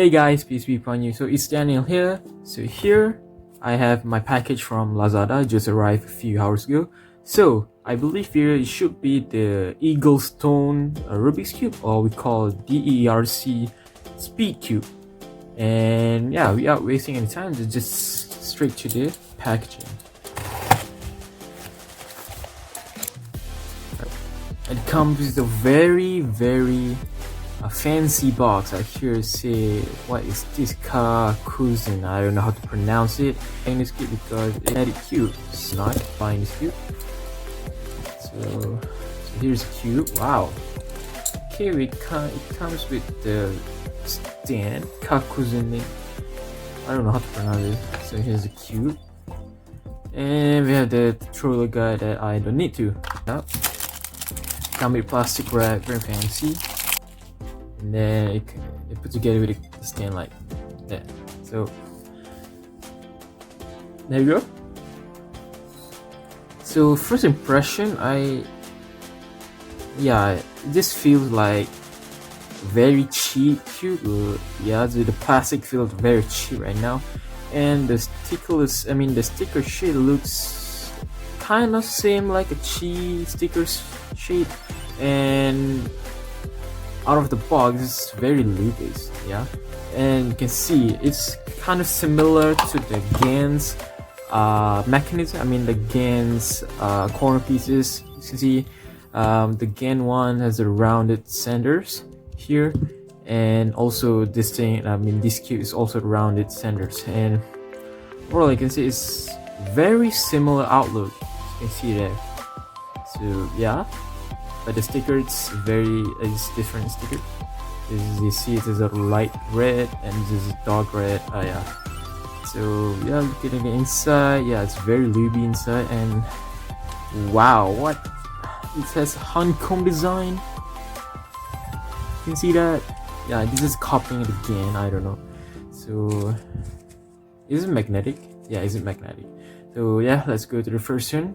Hey guys, peace be upon you. So it's Daniel here. So here I have my package from Lazada, just arrived a few hours ago. So I believe here it should be the Eagle Stone Rubik's Cube, or we call it DEERC Speedcube. And yeah, without wasting any time, just straight to the packaging. It comes with a very fancy box. I hear say, what is this? CACUSN. I don't know how to pronounce it. Buying this cube because it's very cute. It's not buying this cube. So here's a cube. Wow. Okay, it comes with the stand. CACUSN. I don't know how to pronounce it. So here's a cube. And we have the controller guide that I don't need to. Come with plastic wrap, very fancy. And then it put together with a stand like that. So there you go. So first impression, this feels like very cheap cube. Yeah, the plastic feels very cheap right now, and the sticker shade looks kind of same like a cheap sticker shade, and out of the box it's very loose, yeah. And you can see it's kind of similar to the GAN's mechanism. The GAN's corner pieces. You can see the GAN one has the rounded centers here, and also this thing, this cube is also rounded centers. And overall you can see it's very similar outlook. You can see there. So yeah, but the sticker it's different sticker. You see it is a light red and this is a dark red. Yeah. So yeah, look at the inside. Yeah, it's very looby inside, and wow, what it has honeycomb design. You can see that. Yeah, this is copying it again. I don't know. So is it magnetic? Yeah, is it magnetic? So yeah, let's go to the first one.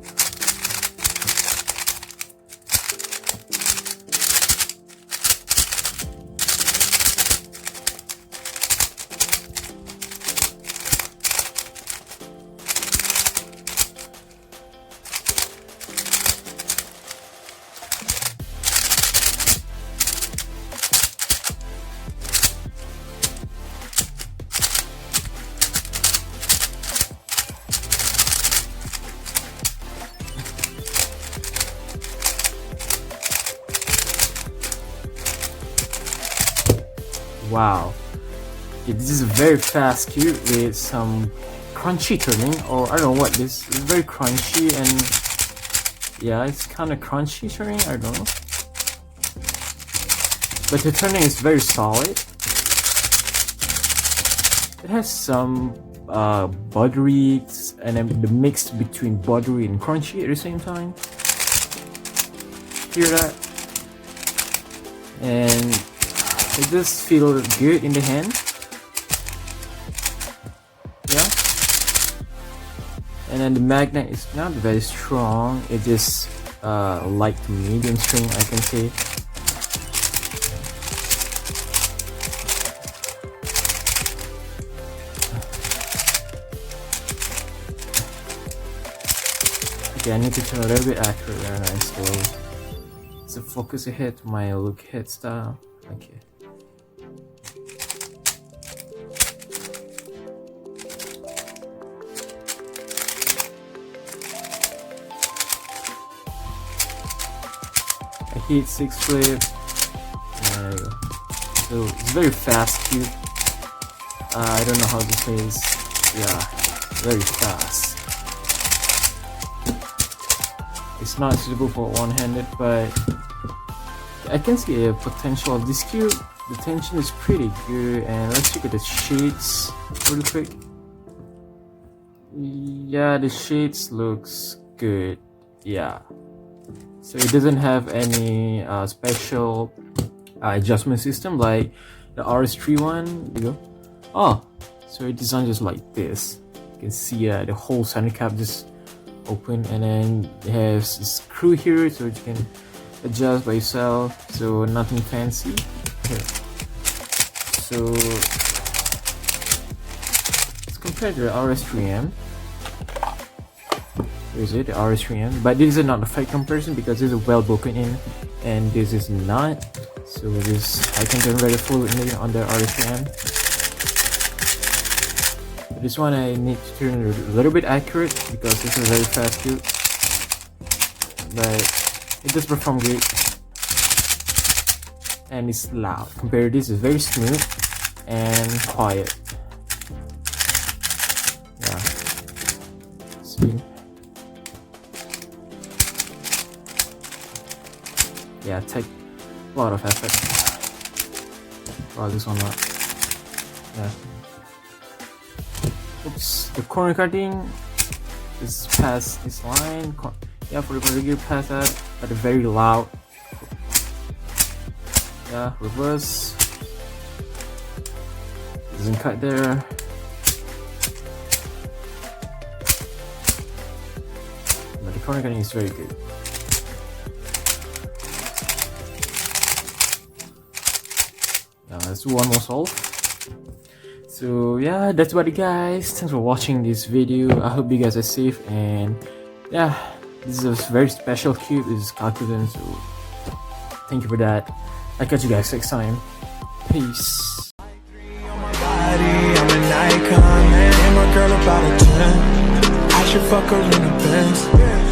Wow, yeah, this is a very fast cube with some crunchy turning, or I don't know what this is. Very crunchy, and yeah, it's kind of crunchy turning. I don't know, but the turning is very solid. It has some buttery, and then the mix between buttery and crunchy at the same time. Hear that? And it does feel good in the hand. Yeah. And then the magnet is not very strong. It is light to medium string, I can say. Okay, I need to turn a little bit accurate there, nice. So focus ahead to my look head style. Okay. Heat 6 flip. There you go. So it's very fast cube. I don't know how to say this. Yeah, very fast. It's not suitable for one-handed, but I can see a potential of this cube. The tension is pretty good, and let's look at the shades real quick. Yeah, the shades looks good. Yeah. So it doesn't have any special adjustment system like the RS3 one. You go. Oh, so it designed just like this. You can see the whole center cap just open, and then it has a screw here so you can adjust by yourself. So nothing fancy. Here. So compare to the RS3M. Where is it? The RS3M. But this is not a fake comparison because this is well broken in and this is not. So I can turn very full on the RS3M. This one I need to turn a little bit accurate because this is very fast cube. But it does perform great. And it's loud. Compared to this, it's very smooth and quiet. Yeah. See? Yeah, take a lot of effort. Wow, this one not. Yeah. Oops, the corner cutting is past this line. Yeah, for the regular past that, but very loud. Yeah, reverse. Doesn't cut there. But the corner cutting is very good. Let's do one more solve. So yeah, that's about it guys. Thanks for watching this video. I hope you guys are safe, and yeah, this is a very special cube. This is CACUSN, so thank you for that. I'll catch you guys next time. Peace. I'm an icon, man, and my girl about a 10. I should fuck her in a Benz.